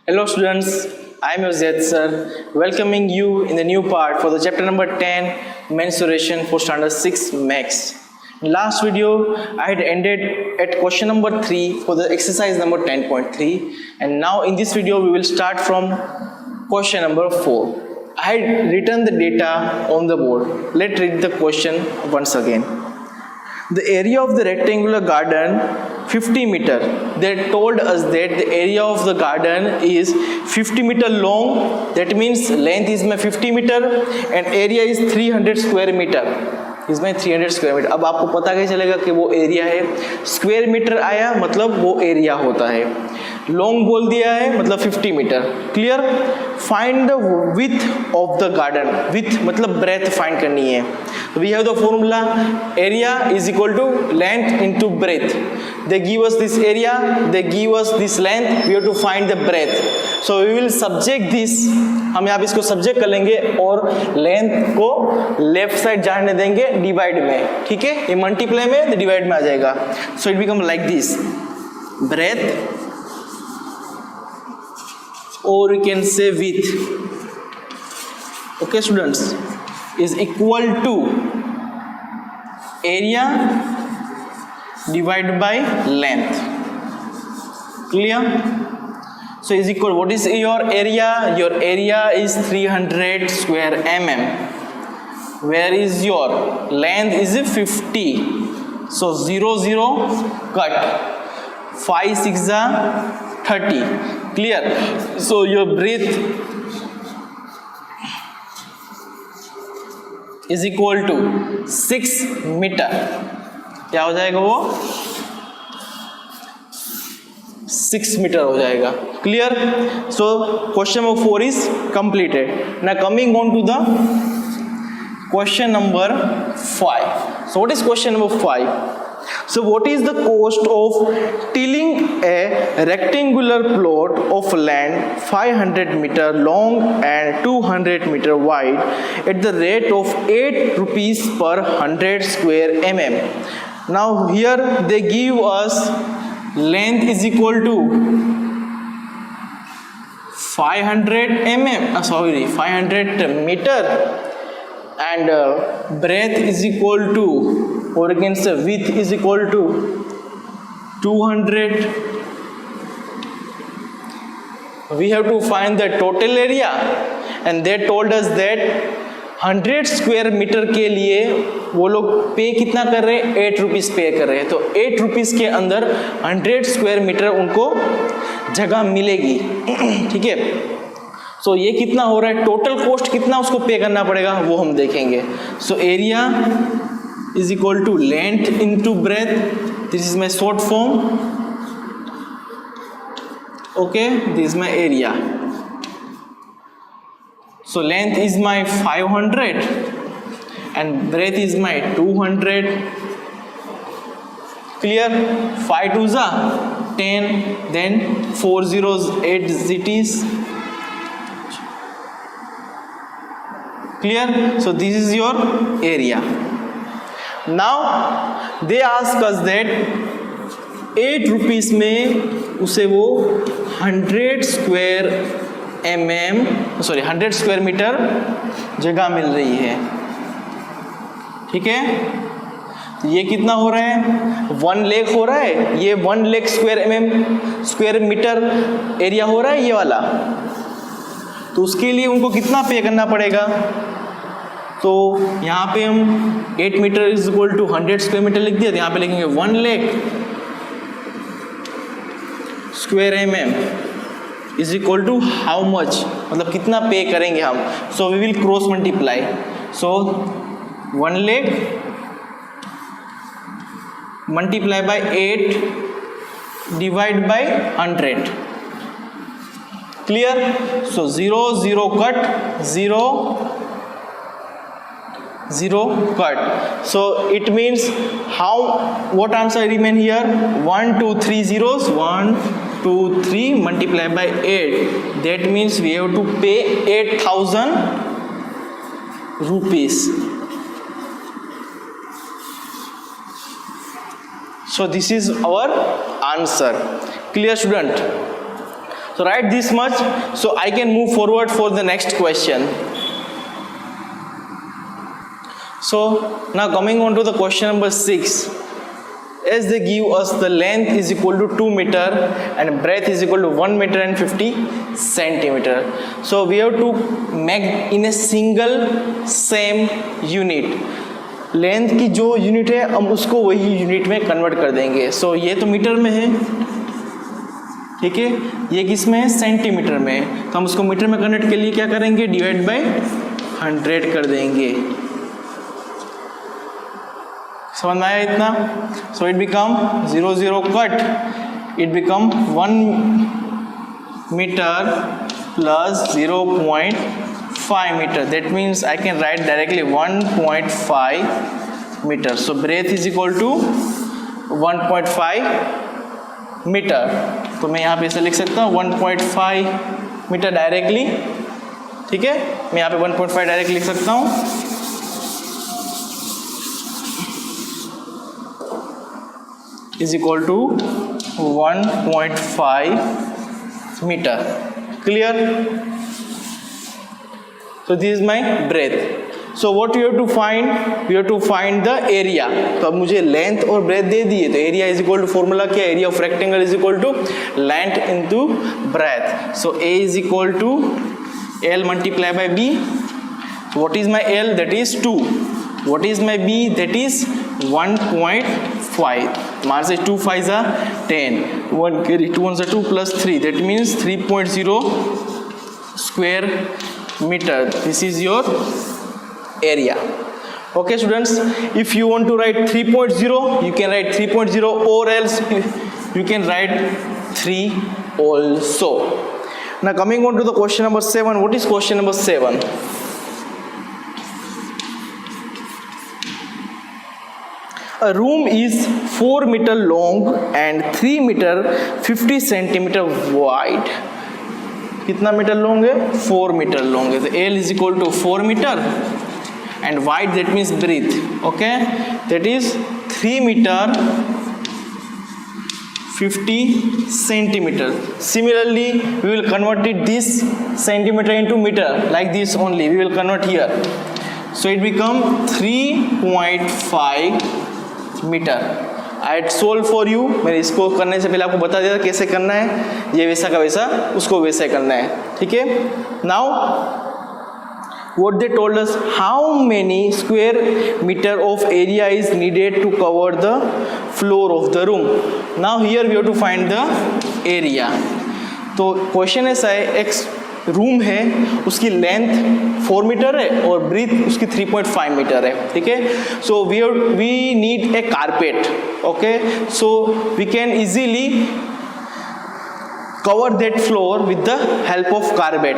Hello students, I am your Zaid sir, welcoming you in the new part for the chapter number 10, Mensuration for Standard 6 Max. In last video, I had ended at question number 3 for the exercise number 10.3, and now in this video we will start from question number 4. I had written the data on the board. Let's read the question once again. The area of the rectangular garden 50 meter. They told us that the area of the garden is 50 meter long. That means length is my 50 meter and area is 300 square meter. इसमें 300 square metre. अब आपको पता कैसे चलेगा कि वो area है? Square metre आया मतलब वो एरिया होता है. लॉन्ग बोल दिया है मतलब 50 meter. Clear? Find the width of the garden. Width मतलब ब्रेथ फाइंड करनी है. We have the formula area is equal to length into breadth. They give us this area, they give us this length, we have to find the breadth. So we will subject this. हम यहाँ पे इसको subject कर लेंगे और length को left side जाने देंगे डिवाइड में. ठीक है, ये मल्टीप्लाई में तो डिवाइड में आ जाएगा. So it become like this, breadth or you can say width, okay students, is equal to area divided by length. Clear? So is equal, what is your area? Your area is 300 square mm. Where is your length? Is 50. So 0 0 cut, 5 6 30. Clear? So your breadth is equal to 6 meter. क्या हो जाएगा वो? 6 metre हो जाएगा. Clear? So question number 4 is completed. Now coming on to the question number 5. So what is question number 5? So what is the cost of tilling a rectangular plot of land 500 meter long and 200 meter wide at the rate of 8 rupees per 100 square mm? Now here they give us length is equal to 500 mm, 500 meter, and breadth is equal to, or you can say width is equal to 200. We have to find the total area and they told us that 100 square meter के लिए वो लोग पे कितना कर रहे हैं? 8 rupees पे कर रहे हैं. तो 8 रुपीज़ के अंदर 100 स्क्वायर मीटर उनको जगह मिलेगी. ठीक है. सो ये कितना हो रहा है? टोटल कॉस्ट कितना उसको पे करना पड़ेगा वो हम देखेंगे. So area is equal to length into breadth. This is my short form. Okay, this is my area. So length is my 500 and breadth is my 200. Clear? 5 2 10, then 4 zeros 8 it is. Clear? So this is your area. Now they ask us that 8 rupees में उसे वो 100 square metre जगह मिल रही है. ठीक है. तो ये कितना हो रहा है? 1 लाख हो रहा है. ये 1 लाख स्क्वायर मीटर एरिया हो रहा है ये वाला. तो उसके लिए उनको कितना पे करना पड़ेगा? तो यहाँ पे हम 8 meter is equal to 100 square meter लिख दिया. तो यहाँ पे लिखेंगे 1 lakh square is equal to how much, मतलब कितना पे करेंगे हम. So we will cross multiply. सो 1 lakh multiply by 8 divide by 100. Clear? So 0 0 cut, 0 0 cut. So it means how, what answer remain here? 1 2 3 zeros, 1 2 3 multiply by 8. That means we have to pay 8,000 rupees. So this is our answer. Clear student? So write this much, so I can move forward for the next question. So now coming on to the question number 6, as they give us the length is equal to 2 meter and breadth is equal to 1 meter and 50 centimeter. So we have to make in a single same unit. Length की जो unit है हम उसको वही unit में convert कर देंगे. सो ये तो मीटर में है, ठीक है, ये किस में है, सेंटीमीटर में. तो हम उसको मीटर में कन्वर्ट के लिए क्या करेंगे, डिवाइड बाय 100 कर देंगे. समझ में आया इतना? So it become 0 0 cut, it become 1 meter plus 0.5 meter. That means I can write directly 1.5 meter. So breadth is equal to 1.5 meter. तो मैं यहाँ पे ऐसे लिख सकता हूँ 1.5 मीटर डायरेक्टली. ठीक है, मैं यहाँ पे 1.5 डायरेक्ट लिख सकता हूँ. is equal to 1.5 meter. Clear? So this is my breadth. So what you have to find? You have to find the area. तो अब मुझे लेंथ और breadth दे दिए, तो area is equal to formula क्या, area of rectangle is equal to length into breadth. So A is equal to L multiply by B. So what is my L? That is 2. What is my B? That is 1.5. Mars says 2 5s are 10. 1 carry 2 ones are 2 plus 3. That means 3.0 square meter. This is your area. Okay students, if you want to write 3.0, you can write 3.0, or else you can write 3 also. Now coming on to the question number 7. What is question number 7? A room is 4 meter long and 3 meter 50 centimeter wide. कितना metre long है, 4 metre long है. तो L is equal to 4 meter and wide, that means breadth. Okay, that is 3 meter 50 centimeter. Similarly, we will convert it this centimeter into meter, like this only. We will convert here. So it become 3.5 metre. I had solve for you. मैंने इसको करने से पहले आपको बता दिया था कैसे करना है. ये वैसा का वैसा, उसको वैसे करना है. ठीक है. Now what they told us, how many square meter of area is needed to cover the floor of the room. Now here we have to find the area. तो क्वेश्चन ऐसा है, एक रूम है, उसकी लेंथ 4 मीटर है और breathe उसकी 3.5 metre है. ठीक है. So we need a carpet. Okay, so we can easily cover that floor with the help of carpet.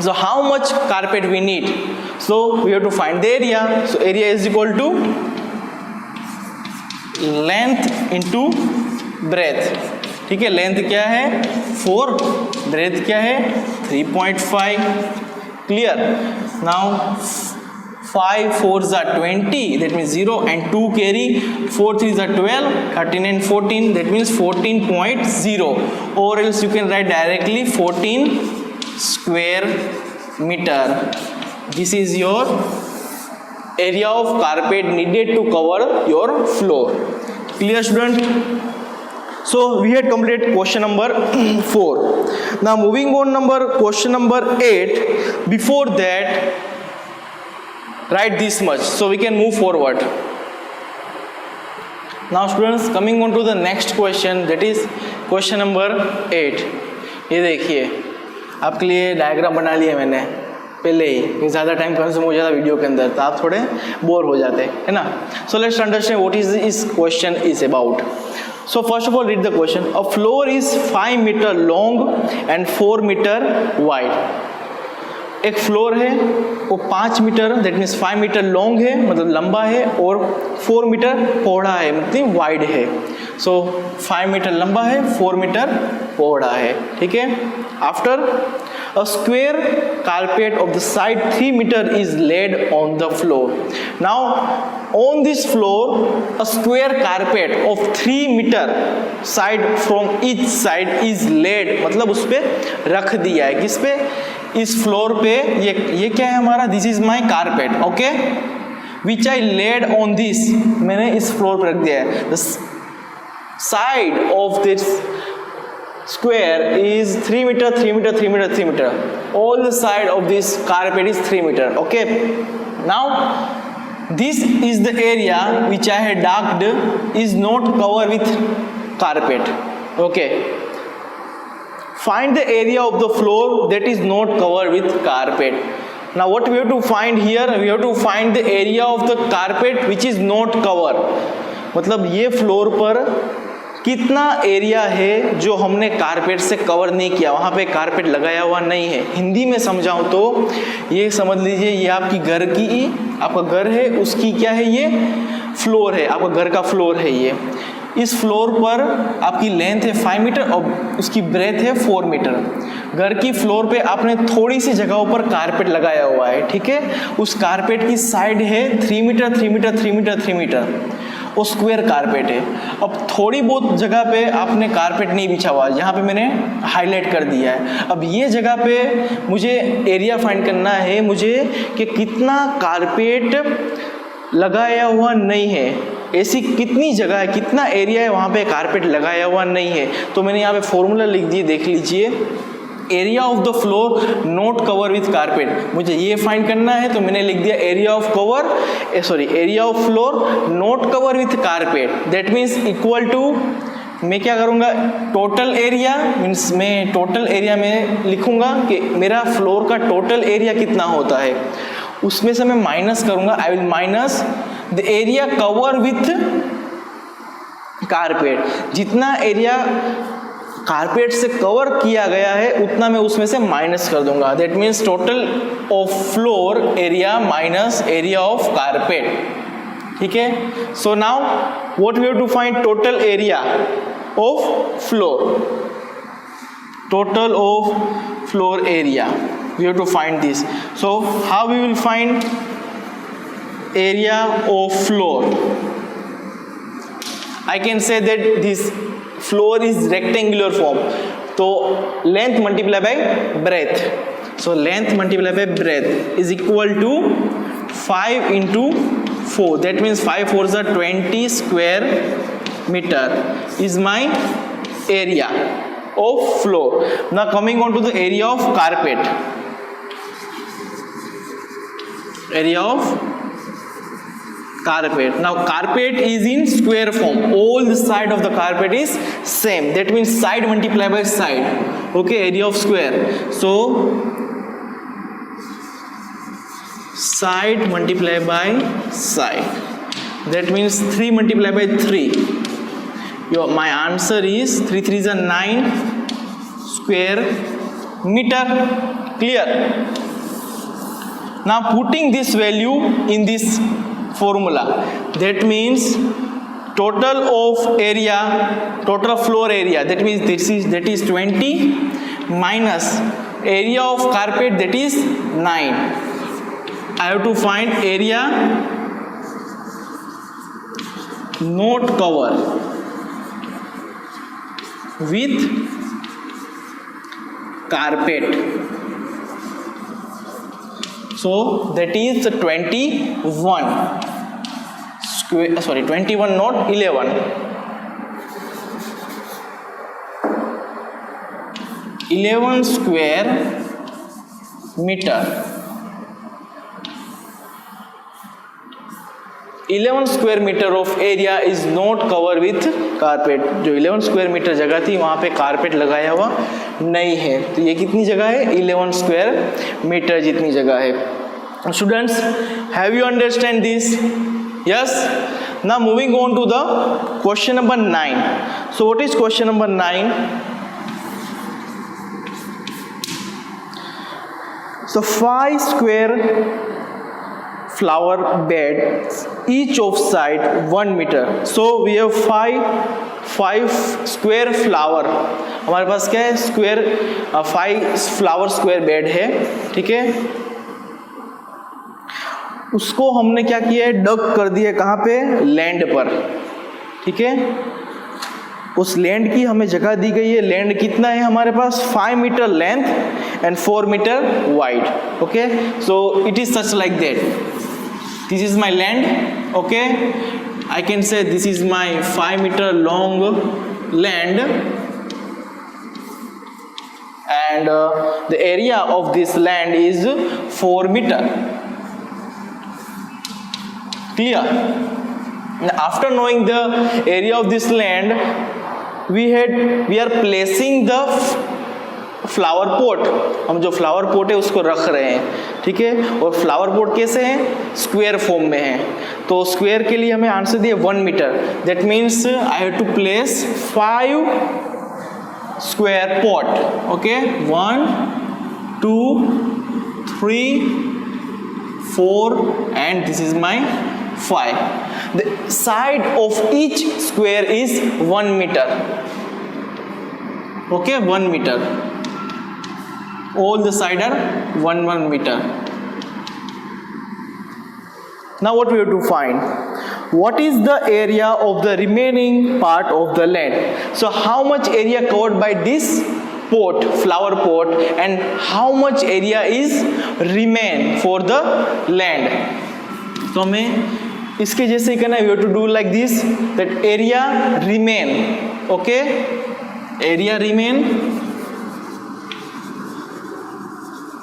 So how much carpet we need? So we have to find the area. So area is equal to length into breadth. ठीक है, length क्या है 4, breath क्या है 3.5. Clear. Now 5 4s are 20, that means 0, and 2 carry 4 3s are 12, 13 and 14, that means 14.0, or else you can write directly 14 square meter. This is your area of carpet needed to cover your floor. Clear student? So we had completed question number 4. Now moving on question number 8. Before that, write this much so we can move forward. Now students, coming on to the next question, that is question number 8. ये देखिए, आपके लिए diagram बना लिया मैंने पहले ही, ज़्यादा time consume हो जाता वीडियो के अंदर, तो आप थोड़े बोर हो जाते है ना. So let's understand what is this question is about. So first of all, read the question. A floor is 5 meter long and 4 meter wide. एक फ्लोर है वो 5 meter, that means 5 meter long है, मतलब लंबा है, और 4 मीटर पौड़ा है, मतलब वाइड है. सो 5 मीटर लंबा है, 4 मीटर पौड़ा है. ठीक है. After a square carpet of the side 3 meter is laid on the floor. Now On this floor, a square carpet of 3 meter side from each side is laid, मतलब उस पे रख दिया है, किस पे, इस फ्लोर पे, ये क्या है हमारा, this is my carpet, okay, which I laid on this, मैंने इस फ्लोर पे रख दिया है. The side of this square is 3 meter, 3 meter, 3 meter, 3 meter. All the side of this carpet is 3 meter. Okay. Now, this is the area which I had marked is not covered with carpet. Okay. Find the area of the floor that is not covered with carpet. Now, what we have to find here? We have to find the area of the carpet which is not covered. मतलब ये floor पर कितना area है जो हमने carpet से cover नहीं किया, वहाँ पे कारपेट लगाया हुआ नहीं है. हिंदी में समझाऊँ तो ये समझ लीजिए, ये आपकी घर की, आपका घर है, उसकी क्या है, ये फ्लोर है, आपका घर का फ्लोर है. ये इस फ्लोर पर आपकी लेंथ है 5 मीटर और उसकी ब्रेथ है 4 मीटर. घर की फ्लोर पे आपने थोड़ी सी जगहों पर कारपेट लगाया हुआ है, ठीक है. उस कारपेट की साइड है 3 मीटर, 3 मीटर, 3 मीटर, 3 मीटर, वो स्क्वायर कारपेट है. अब थोड़ी बहुत जगह पे आपने कारपेट नहीं बिछा हुआ, यहाँ पे मैंने हाईलाइट कर दिया है. अब ये जगह पे मुझे एरिया फाइंड करना है मुझे कि कितना कारपेट लगाया हुआ नहीं है, ऐसी कितनी जगह है, कितना एरिया है वहाँ पे कारपेट लगाया हुआ नहीं है. तो मैंने यहाँ पे फॉर्मूला लिख दिए, देख लीजिए. Area of the floor not cover with carpet, मुझे ये फाइंड करना है, तो मैंने लिख दिया area of cover, area of floor not cover with carpet. That means equal to, मैं क्या करूँगा, टोटल एरिया, मीन्स मैं टोटल एरिया में लिखूंगा कि मेरा फ्लोर का टोटल एरिया कितना होता है, उसमें से मैं माइनस करूँगा. I will minus the area cover with carpet. जितना एरिया कारपेट से कवर किया गया है उतना मैं उसमें से माइनस कर दूंगा. That means total of floor area minus area of carpet. ठीक है. So now what we have to find, total area of floor, total of floor area, we have to find this. So how we will find area of floor? I can say that this floor is rectangular form, so length multiplied by breadth, so length multiplied by breadth is equal to 5 into 4. That means 5 4s are 20 square meter is my area of floor. Now coming on to the area of carpet, area of carpet. Now carpet is in square form, all the side of the carpet is same, that means side multiplied by side. Okay, area of square, so side multiplied by side, that means 3 multiplied by 3. My answer is 3 3s are 9 square meter. Clear? Now putting this value in this formula, that means total of area, total of floor area, that means that is 20 minus area of carpet, that is 9. I have to find area not cover with carpet. So that is 21 square, 21 not 11. 11 square meter. 11 square meter of area is not cover with carpet. जो 11 square metre जगह थी वहाँ पे carpet लगाया हुआ नहीं है. तो ये कितनी जगह है, 11 स्क्वायर मीटर जितनी जगह है. Students, have you understand this? Yes. Now moving on to the question number 9. So what is question number 9? So 5 square flower beds, each of side 1 meter. So we have 5 square flower. हमारे पास क्या है, square 5 flower square bed है. ठीक है. उसको हमने क्या किया है, डग कर दिया है, कहाँ पे, लैंड पर, ठीक है। उस लैंड की हमें जगह दी गई है, लैंड कितना है हमारे पास, 5 meter length and 4 meter wide, okay. So it is such like that, this is my land, okay, I can say this is my 5 meter long land, and the area of this land is 4 meter. Clear? Now, after knowing the area of this land, we are placing the flower pot, हम जो flower pot है उसको रख रहे हैं, ठीक है। और फ्लावर पॉट कैसे हैं, स्क्वायर फॉर्म में है, तो स्क्वायर के लिए हमें आंसर दिया 1 meter, that means I have to place 5 square pot, okay, 1 2 3 4 and this is my 5. The side of each square is 1 meter, okay, 1 meter. All the sides are 1 meter. Now what we have to find, what is the area of the remaining part of the land. So how much area covered by this pot, flower pot, and how much area is remain for the land. तो हमें इसके जैसे ही करना है, we have to do like this, that area remain, okay, area remain.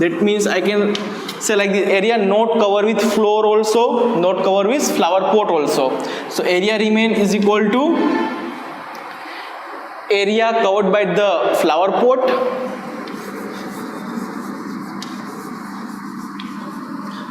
That means I can say like this, area not covered with floor also, not covered with flower pot also. So area remain is equal to area covered by the flower pot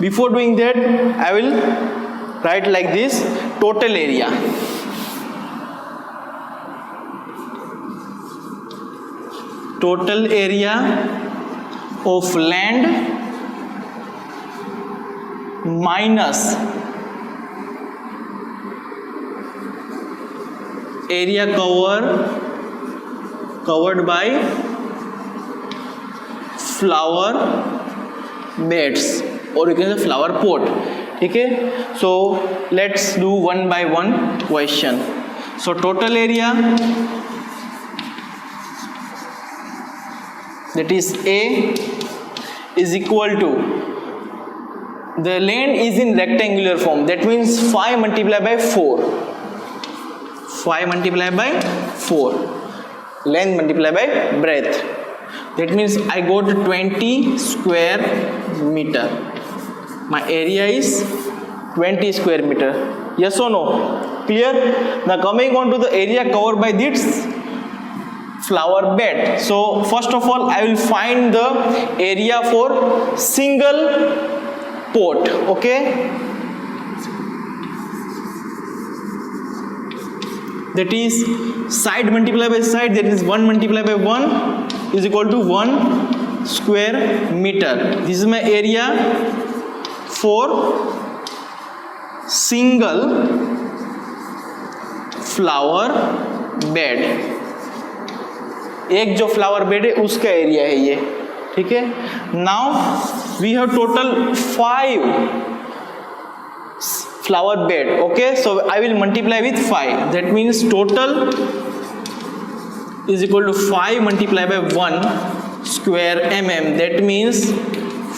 before doing that I will write like this, total area. Total area of land minus area covered by flower beds, or you can say flower pot, ठीक है। So let's do one by one question. So total area, that is A, is equal to, the land is in rectangular form, that means 5 multiplied by 4, 5 multiplied by 4, length multiplied by breadth, that means I got 20 square meter. My area is 20 square meter, yes or no, clear? Now coming on to the area covered by this flower bed. So first of all I will find the area for single pot, okay, that is side multiplied by side, that is 1 multiplied by 1 is equal to 1 square meter. This is my area for single flower bed. एक जो flower bed है उसका area है ये, ठीक है। Now we have total 5 flower bed, okay, so I will multiply with 5, that means total is equal to 5 multiply by 1 square mm, that means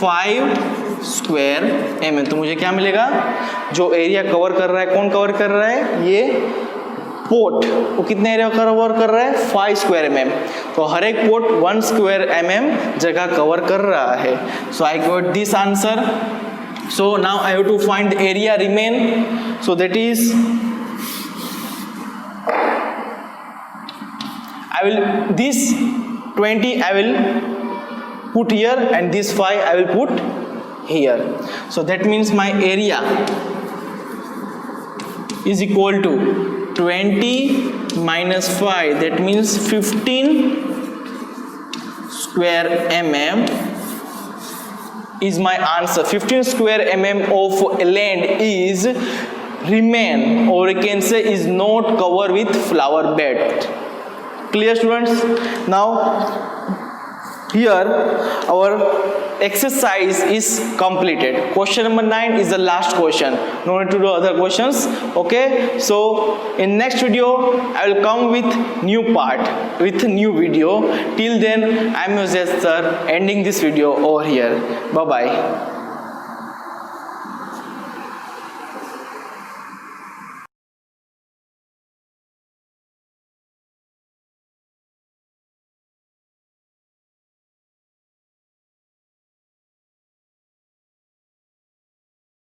5 square mm. तो मुझे क्या मिलेगा, जो एरिया कवर कर रहा है, कौन कवर कर रहा है, ये पोट, वो कितने एरिया कवर कर रहा है, 5 स्क्वायर mm. तो हर एक पोट 1 स्क्वायर mm जगह कवर कर रहा है. So I got this answer. So now I have to find the area remain. So that is I will this 20 I will put here and this 5 I will put here. So that means my area is equal to 20 minus 5, that means 15 square mm is my answer. 15 square mm of land is remain, or you can say is not covered with flower bed. Clear students? Now here our exercise is completed. Question number 9 is the last question. No need to do other questions. Okay, so in next video I will come with new part, with new video. Till then, I am your sir, ending this video over here. Bye bye.